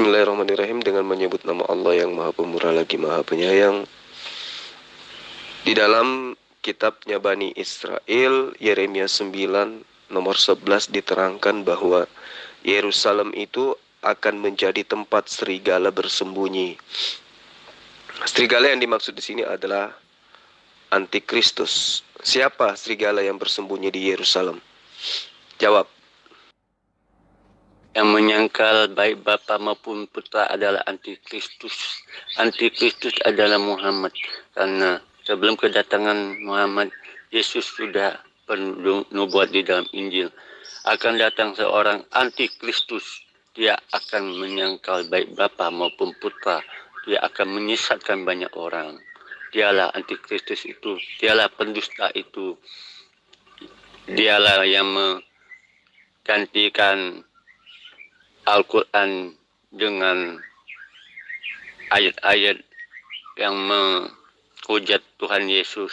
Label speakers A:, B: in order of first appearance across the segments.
A: Bismillahirrahmanirrahim. Dengan menyebut nama Allah yang Maha Pemurah lagi Maha Penyayang. Di dalam kitabnya Bani Israel, Yeremia 9 nomor 11 diterangkan bahwa Yerusalem itu akan menjadi tempat serigala bersembunyi. Serigala yang dimaksud di sini adalah Antikristus. Siapa serigala yang bersembunyi di Yerusalem? Jawab.
B: Yang menyangkal baik bapa maupun putra adalah Antikristus. Antikristus adalah Muhammad. Karena sebelum kedatangan Muhammad, Yesus sudah bernubuat di dalam Injil. Akan datang seorang Antikristus. Dia akan menyangkal baik bapa maupun putra. Dia akan menyesatkan banyak orang. Dialah Antikristus itu. Dialah pendusta itu. Dialah yang menggantikan Al-Quran dengan ayat-ayat yang menghujat Tuhan Yesus.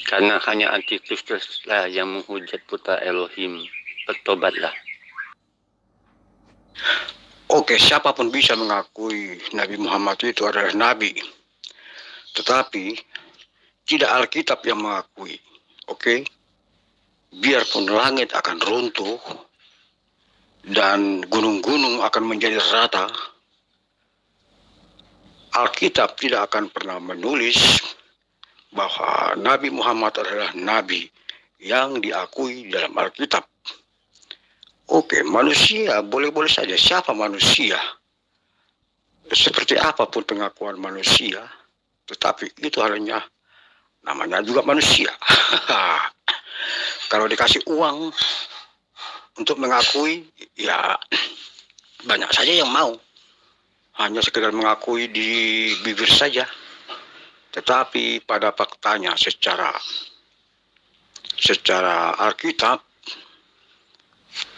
B: Karena hanya Antikristuslah yang menghujat putra Elohim. Bertobatlah.
C: Oke, siapapun bisa mengakui Nabi Muhammad itu adalah Nabi. Tetapi tidak Alkitab yang mengakui. Oke, biarpun langit akan runtuh dan gunung-gunung akan menjadi rata, Alkitab tidak akan pernah menulis bahwa Nabi Muhammad adalah Nabi yang diakui dalam Alkitab. Oke, manusia boleh-boleh saja. Siapa manusia? Seperti apapun pengakuan manusia, tetapi itu hanya namanya juga manusia. Kalau dikasih uang untuk mengakui, ya banyak saja yang mau. Hanya sekedar mengakui di bibir saja. Tetapi pada faktanya secara Alkitab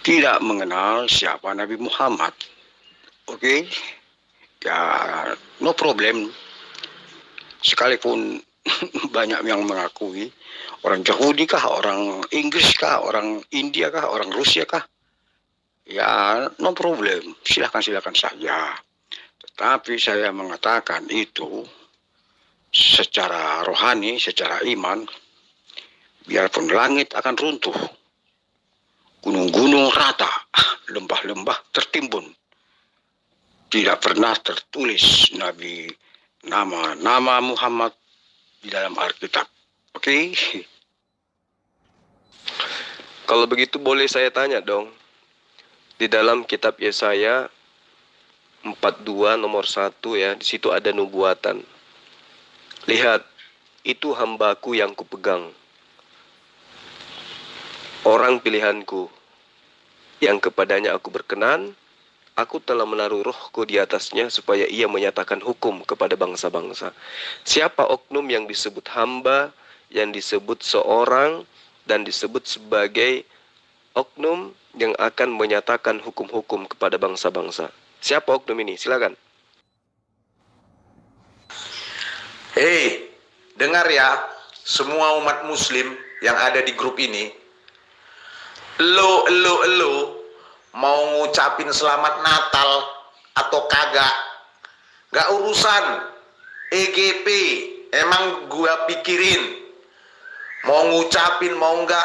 C: tidak mengenal siapa Nabi Muhammad. Oke? Ya, no problem. Sekalipun banyak yang mengakui, orang Yahudi kah, orang Inggris kah, orang India kah, orang Rusia kah, ya no problem, silakan saja. Tetapi saya mengatakan itu secara rohani, secara iman, biarpun langit akan runtuh, gunung-gunung rata, lembah-lembah tertimbun, tidak pernah tertulis nama Muhammad di dalam Alkitab. Oke?
A: Kalau begitu boleh saya tanya dong. Di dalam kitab Yesaya 42 nomor 1 ya, di situ ada nubuatan. Lihat, itu hambaku yang kupegang, orang pilihanku, yang kepadanya aku berkenan. Aku telah menaruh rohku di atasnya supaya ia menyatakan hukum kepada bangsa-bangsa. Siapa oknum yang disebut hamba, yang disebut seorang, dan disebut sebagai oknum yang akan menyatakan hukum-hukum kepada bangsa-bangsa? Siapa oknum ini? Silakan.
D: Hei, dengar ya, semua umat muslim yang ada di grup ini. Lo mau ngucapin selamat Natal atau kagak, gak urusan. EGP emang gua pikirin, mau ngucapin mau enggak,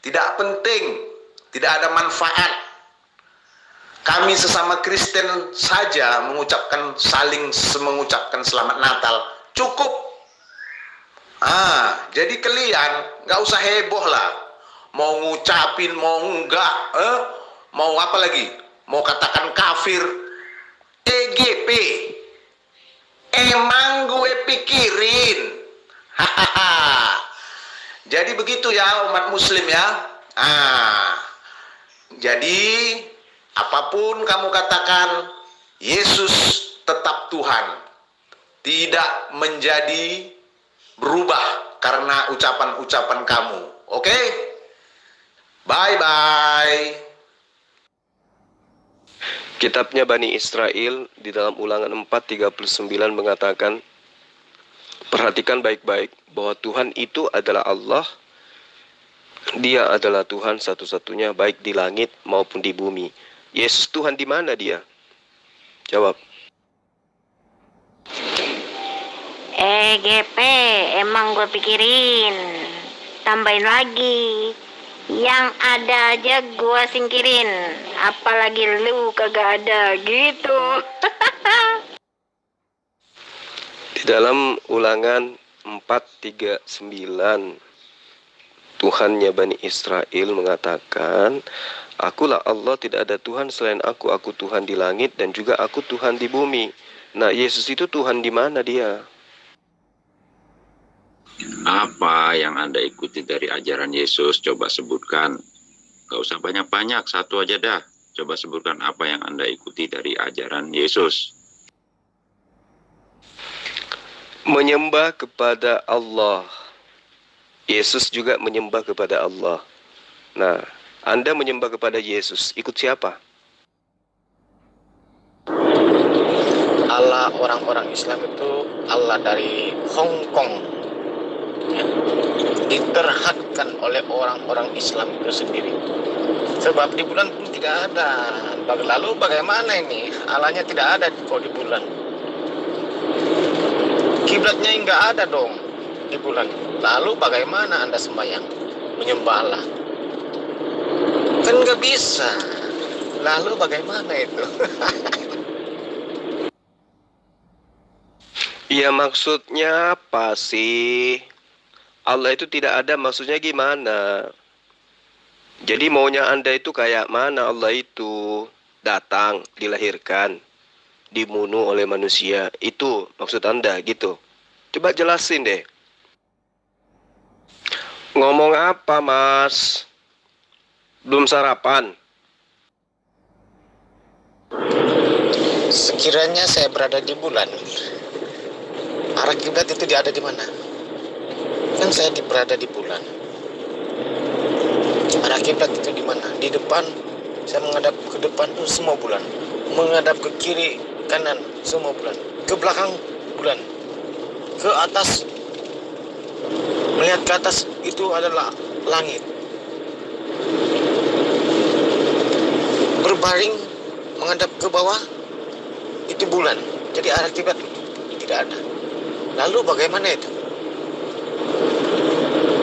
D: tidak penting, tidak ada manfaat. Kami sesama Kristen saja saling mengucapkan selamat Natal, cukup. Jadi kalian gak usah heboh lah, mau ngucapin mau enggak, mau apa lagi? Mau katakan kafir? EGP. Emang gue pikirin. Jadi begitu ya umat muslim ya. Jadi apapun kamu katakan, Yesus tetap Tuhan. Tidak menjadi berubah karena ucapan-ucapan kamu. Oke? Bye-bye.
A: Kitabnya Bani Israel di dalam Ulangan 4:39 mengatakan, perhatikan baik-baik bahwa Tuhan itu adalah Allah. Dia adalah Tuhan satu-satunya baik di langit maupun di bumi. Yesus Tuhan di mana dia? Jawab.
E: GP, emang gue pikirin. Tambahin lagi. Yang ada aja gue singkirin. Apalagi lu kagak ada gitu.
A: Di dalam Ulangan 4:39, Tuhannya Bani Israel mengatakan, Akulah Allah, tidak ada Tuhan selain aku Tuhan di langit dan juga aku Tuhan di bumi. Nah, Yesus itu Tuhan di mana dia?
F: Apa yang Anda ikuti dari ajaran Yesus? Coba sebutkan. Gak usah banyak-banyak, satu aja dah. Coba sebutkan apa yang Anda ikuti dari ajaran Yesus.
A: Menyembah kepada Allah. Yesus juga menyembah kepada Allah. Nah, Anda menyembah kepada Yesus, ikut siapa?
C: Allah orang-orang Islam itu Allah dari Hong Kong, ya, diterhadkan oleh orang-orang Islam itu sendiri. Sebab di bulan pun tidak ada. Lalu bagaimana ini? Allahnya tidak ada kok di bulan. Kiblatnya enggak ada dong di bulan. Lalu bagaimana Anda sembahyang menyembah Allah? Kan nggak bisa. Lalu bagaimana itu?
A: Ya, maksudnya apa sih? Allah itu tidak ada, maksudnya gimana? Jadi maunya Anda itu kayak mana? Allah itu datang, dilahirkan, dibunuh oleh manusia. Itu maksud Anda gitu. Coba jelasin deh. Ngomong apa, Mas? Belum sarapan?
C: Sekiranya saya berada di bulan, arah kiblat itu ada di mana? Kan saya berada di bulan. Arah kiblat itu di mana? Di depan, saya menghadap ke depan itu semua bulan. Menghadap ke kiri, kanan, semua bulan. Ke belakang, bulan. Ke atas, melihat ke atas itu adalah langit. Berbaring, menghadap ke bawah, itu bulan. Jadi arah kiblat tidak ada. Lalu bagaimana itu?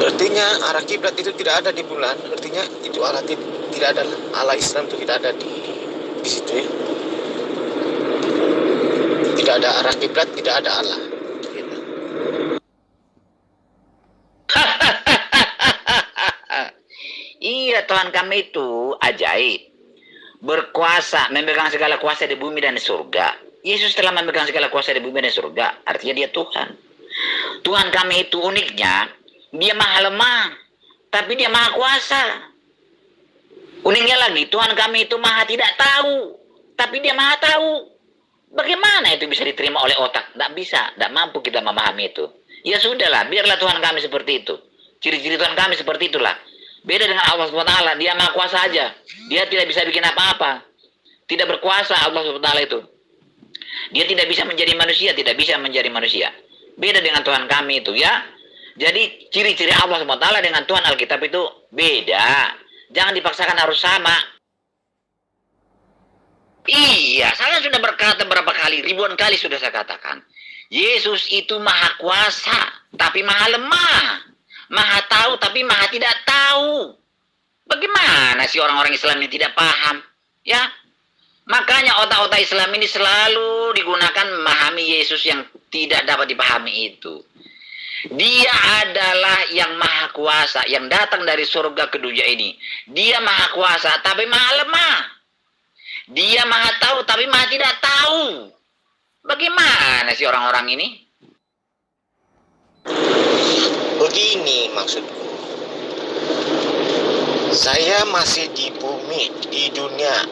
C: Artinya arah kiblat itu tidak ada di bulan. Artinya itu Allah tidak ada. Allah Islam itu tidak ada di situ ya. Tidak ada arah kiblat, tidak ada Allah. Gitu.
G: Iya, Tuhan kami itu ajaib, berkuasa, memegang segala kuasa di bumi dan di surga. Yesus telah memegang segala kuasa di bumi dan di surga. Artinya dia Tuhan. Tuhan kami itu uniknya, dia maha lemah, tapi dia maha kuasa. Uniknya lagi, Tuhan kami itu maha tidak tahu, tapi dia maha tahu. Bagaimana itu bisa diterima oleh otak? Tidak bisa, tidak mampu kita memahami itu. Ya sudahlah, biarlah Tuhan kami seperti itu. Ciri-ciri Tuhan kami seperti itulah. Beda dengan Allah SWT, dia maha kuasa aja. Dia tidak bisa bikin apa-apa. Tidak berkuasa Allah SWT itu. Dia tidak bisa menjadi manusia, tidak bisa menjadi manusia. Beda dengan Tuhan kami itu ya. Jadi ciri-ciri Allah SWT dengan Tuhan Alkitab itu beda. Jangan dipaksakan harus sama. Iya, saya sudah berkata berapa kali, ribuan kali sudah saya katakan. Yesus itu maha kuasa, tapi maha lemah. Maha tahu, tapi maha tidak tahu. Bagaimana sih orang-orang Islam ini tidak paham? Ya, makanya otak-otak Islam ini selalu digunakan memahami Yesus yang tidak dapat dipahami itu. Dia adalah yang maha kuasa, yang datang dari surga ke dunia ini. Dia maha kuasa, tapi maha lemah. Dia maha tahu, tapi maha tidak tahu. Bagaimana sih orang-orang ini?
C: Begini maksudku. Saya masih di bumi, di dunia.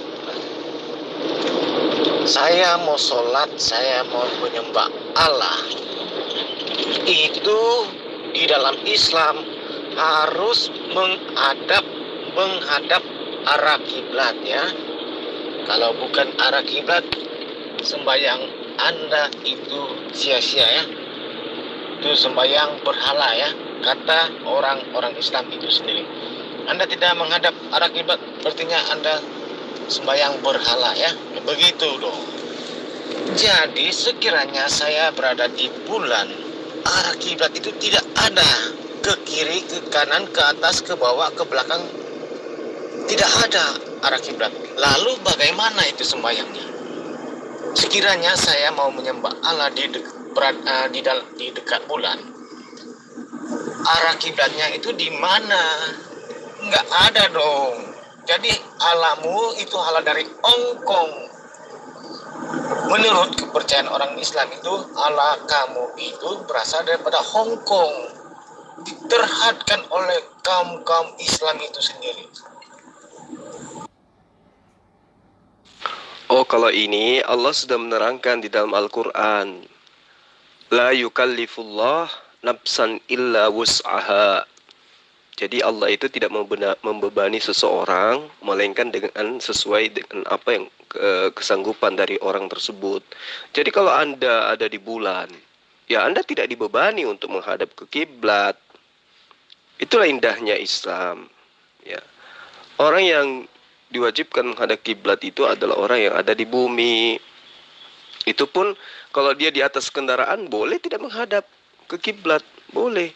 C: Saya mau sholat, saya mau menyembah Allah. Itu di dalam Islam harus menghadap arah kiblat ya. Kalau bukan arah kiblat, sembahyang Anda itu sia-sia ya. Itu sembahyang berhala ya, kata orang-orang Islam itu sendiri. Anda tidak menghadap arah kiblat, artinya Anda
H: sembahyang berhala ya. Begitu dong. Jadi sekiranya saya berada di bulan, arah kiblat itu tidak ada. Ke kiri, ke kanan, ke atas, ke bawah, ke belakang. Tidak ada arah kiblat. Lalu bagaimana itu sembahyangnya? Sekiranya saya mau menyembah Allah di dekat bulan, arah kiblatnya itu di mana? Nggak ada dong. Jadi Allahmu itu Allah dari Hongkong. Menurut kepercayaan orang Islam itu, Allah kamu itu berasal daripada Hongkong. Diterhadkan oleh kaum Islam itu sendiri.
A: Oh, kalau ini Allah sudah menerangkan di dalam Al-Quran. La yukallifullah nafsan illa wus'aha. Jadi Allah itu tidak membebani seseorang, melainkan dengan sesuai dengan apa yang kesanggupan dari orang tersebut. Jadi kalau Anda ada di bulan, ya Anda tidak dibebani untuk menghadap ke kiblat. Itulah indahnya Islam. Ya. Orang yang diwajibkan menghadap kiblat itu adalah orang yang ada di bumi. Itu pun kalau dia di atas kendaraan boleh tidak menghadap ke kiblat, boleh.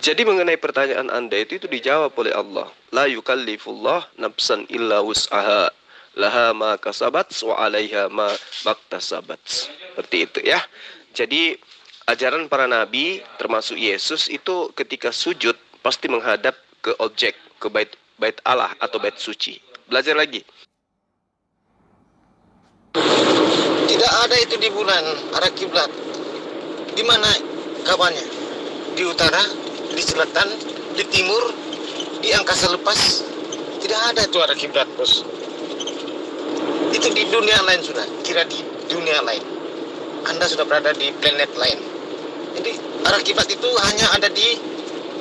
A: Jadi mengenai pertanyaan Anda itu dijawab oleh Allah. La yukallifullah nafsan illa wus'aha. Laha ma kasabat wa 'alaiha ma maktasabat. Seperti itu ya. Jadi ajaran para nabi termasuk Yesus itu ketika sujud pasti menghadap ke objek, ke bait Allah atau bait suci. Belajar lagi.
H: Tidak ada itu di bulan arah kiblat. Di mana kabarnya? Di utara, di selatan, di timur, di angkasa lepas. Tidak ada itu arah kiblat, bos. Itu di dunia lain sudah. Kira di dunia lain. Anda sudah berada di planet lain. Jadi arah kiblat itu hanya ada di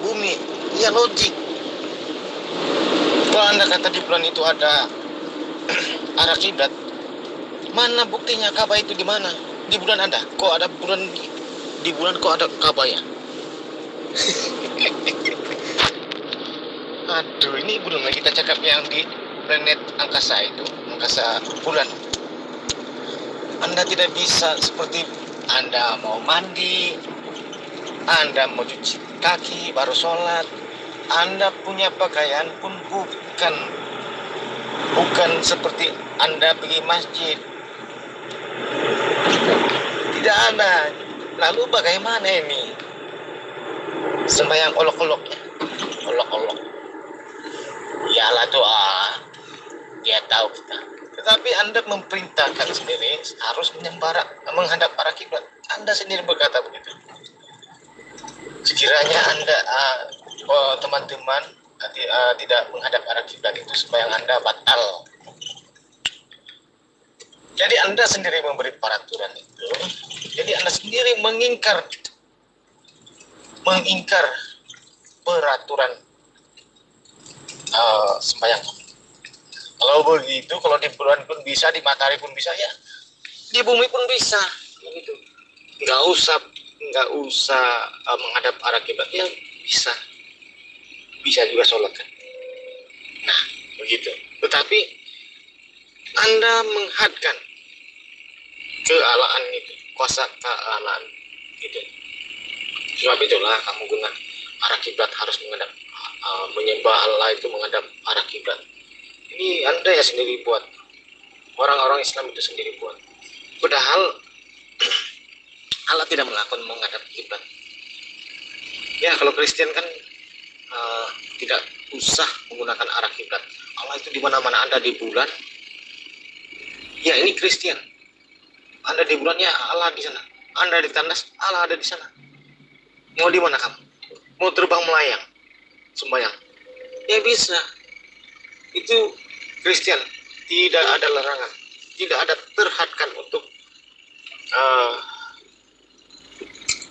H: bumi. Ya logik. Kalau Anda kata di bulan itu ada arah kiblat, mana buktinya? Ka'bah itu di mana? Di bulan ada. Kok ada bulan di bulan kok ada Ka'bah ya? Aduh, ini belum lagi kita cakap yang di planet angkasa itu, angkasa bulan. Anda tidak bisa seperti Anda mau mandi, Anda mau cuci kaki baru sholat. Anda punya pakaian pun bukan seperti Anda pergi masjid. Tidak ada. Lalu bagaimana ini? Sembahyang olok-oloknya. Olok-olok. Iyalah doa. Dia tahu kita. Tetapi Anda memerintahkan sendiri harus menghadap arah kiblat. Anda sendiri berkata begitu. Sekiranya Anda teman-teman tidak menghadap arah kiblat itu sembahyang Anda batal. Jadi Anda sendiri memberi peraturan itu. Jadi Anda sendiri mengingkar peraturan sembahyang. Kalau begitu, kalau di bulan pun bisa, di matahari pun bisa ya, di bumi pun bisa. Begitu. Nggak usah menghadap arah kiblat ya, bisa juga sholat kan. Nah begitu. Tetapi Anda menghadkan kealaan itu, kuasa kealaan itu. Sebab itulah kamu guna arah kiblat harus menghadap, menyembah Allah itu menghadap arah kiblat. Ini Anda yang sendiri buat, orang-orang Islam itu sendiri buat. Padahal Allah tidak melakukan menghadap kiblat. Ya kalau Kristen kan tidak usah menggunakan arah kiblat. Allah itu di mana-mana. Anda di bulan, ya ini Kristen. Anda di bulan, ya Allah di sana. Anda di tandas, Allah ada di sana. Mau di mana kamu? Mau terbang melayang, sembahyang? Ya bisa. Itu Kristen. Tidak ada larangan, tidak ada terhadkan untuk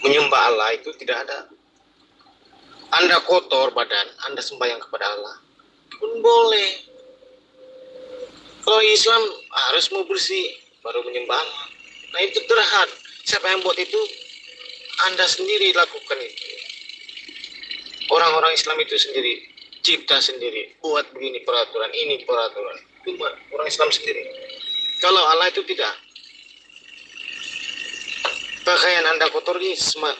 H: menyembah Allah, itu tidak ada. Anda kotor badan, Anda sembahyang kepada Allah pun boleh. Kalau Islam harus mau bersih baru menyembah Allah. Nah itu terhad. Siapa yang buat itu? Anda sendiri lakukan itu. Orang-orang Islam itu sendiri cipta sendiri, buat begini peraturan, ini peraturan. itu orang Islam sendiri. Kalau Allah itu tidak. Pakaian Anda kotor,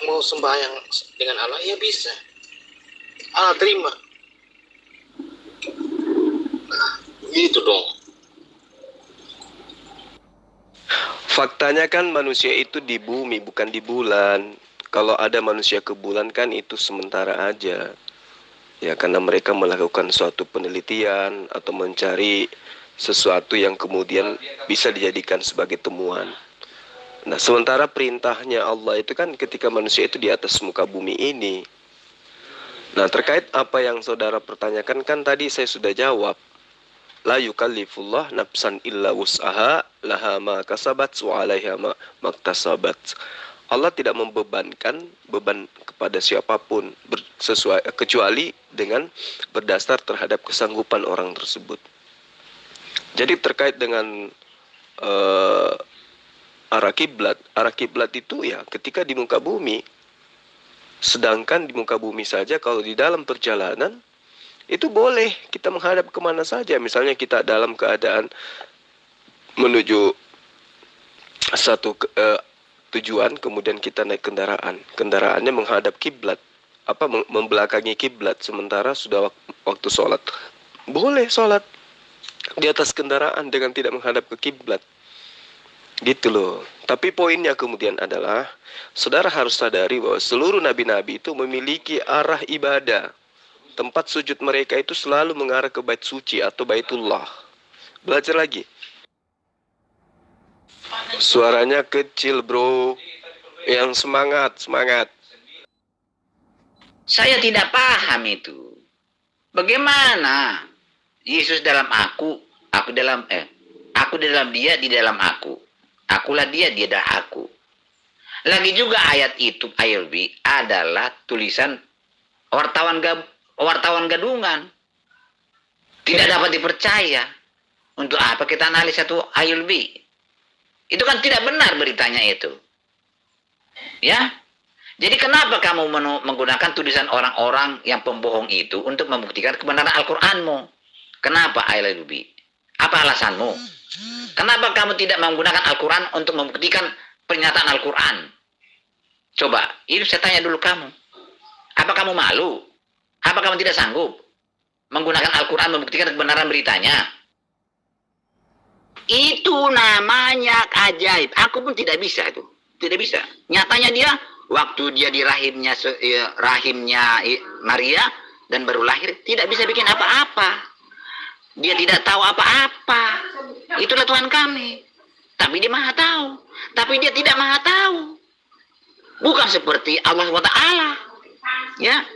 H: mau sembahyang dengan Allah, ya bisa. Allah terima. Nah, gitu dong.
A: Faktanya kan manusia itu di bumi, bukan di bulan. Kalau ada manusia ke bulan kan itu sementara aja. Ya, karena mereka melakukan suatu penelitian atau mencari sesuatu yang kemudian bisa dijadikan sebagai temuan. Nah, sementara perintahnya Allah itu kan ketika manusia itu di atas muka bumi ini. Nah, terkait apa yang saudara pertanyakan kan tadi saya sudah jawab. La yukallifullah nafsan illa wus'aha laha ma kasabat wa 'alaiha ma maktasabat. Allah tidak membebankan beban kepada siapapun kecuali dengan berdasar terhadap kesanggupan orang tersebut. Jadi terkait dengan arah kiblat itu ya ketika di muka bumi. Sedangkan di muka bumi saja kalau di dalam perjalanan itu boleh kita menghadap kemana saja. Misalnya kita dalam keadaan menuju satu tujuan, kemudian kita naik kendaraannya menghadap kiblat, membelakangi kiblat, sementara sudah waktu sholat, boleh sholat di atas kendaraan dengan tidak menghadap ke kiblat, gitu loh. Tapi poinnya kemudian adalah saudara harus sadari bahwa seluruh nabi-nabi itu memiliki arah ibadah. Tempat sujud mereka itu selalu mengarah ke bait suci atau baitullah. Belajar lagi. Suaranya kecil, bro. Yang semangat.
G: Saya tidak paham itu. Bagaimana Yesus dalam aku di dalam dia, di dalam aku. Akulah dia, dia adalah aku. Lagi juga ayat itu, Ayulbi, adalah tulisan wartawan gadungan. Tidak dapat dipercaya. Untuk apa kita analisa itu, Ayulbi? Itu kan tidak benar beritanya itu. Ya? Jadi kenapa kamu menggunakan tulisan orang-orang yang pembohong itu untuk membuktikan kebenaran Al-Quranmu? Kenapa, Ayulbi? Apa alasanmu? Kenapa kamu tidak menggunakan Al-Quran untuk membuktikan pernyataan Al-Quran? Coba, ini saya tanya dulu kamu. Apa kamu malu? Apa kamu tidak sanggup menggunakan Al-Quran membuktikan kebenaran beritanya? Itu namanya ajaib. Aku pun tidak bisa itu. Tidak bisa. Nyatanya dia, waktu dia di rahimnya Maria dan baru lahir, tidak bisa bikin apa-apa. Dia tidak tahu apa-apa. Itulah Tuhan kami. Tapi dia maha tahu. Tapi dia tidak maha tahu. Bukan seperti Allah SWT. Ya.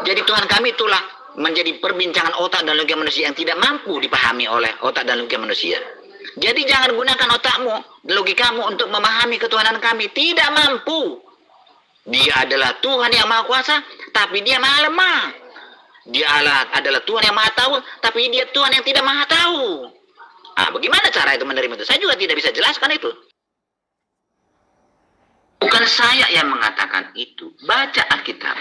G: Jadi Tuhan kami itulah menjadi perbincangan otak dan logika manusia yang tidak mampu dipahami oleh otak dan logika manusia. Jadi jangan gunakan otakmu dan logikamu untuk memahami ketuhanan kami. Tidak mampu. Dia adalah Tuhan yang maha kuasa, tapi dia maha lemah. Dia adalah Tuhan yang maha tahu, tapi dia Tuhan yang tidak maha tahu. Bagaimana cara itu menerima itu? Saya juga tidak bisa jelaskan itu. Bukan saya yang mengatakan itu. Baca Alkitab.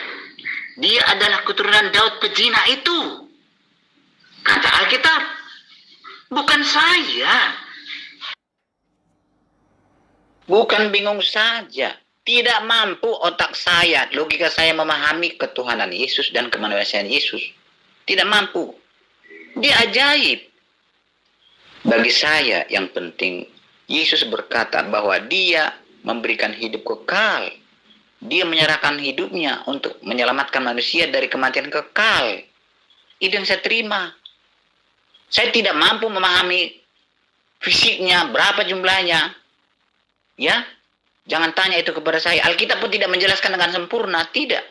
G: Dia adalah keturunan Daud pezina itu. Kata Alkitab. Bukan saya. Bukan bingung saja. Tidak mampu otak saya, logika saya memahami ketuhanan Yesus dan kemanusiaan Yesus. Tidak mampu. Dia ajaib. Bagi saya yang penting, Yesus berkata bahwa dia memberikan hidup kekal. Dia menyerahkan hidupnya untuk menyelamatkan manusia dari kematian kekal. Itu yang saya terima. Saya tidak mampu memahami fisiknya, berapa jumlahnya. Ya, jangan tanya itu kepada saya. Alkitab pun tidak menjelaskan dengan sempurna. Tidak.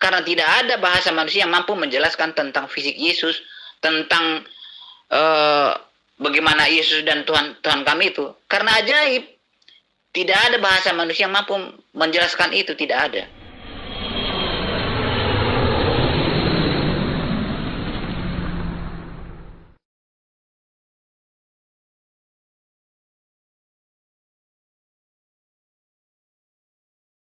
G: Karena tidak ada bahasa manusia yang mampu menjelaskan tentang fisik Yesus. Tentang bagaimana Yesus dan Tuhan kami itu. Karena ajaib. Tidak ada bahasa manusia yang mampu menjelaskan itu. Tidak ada.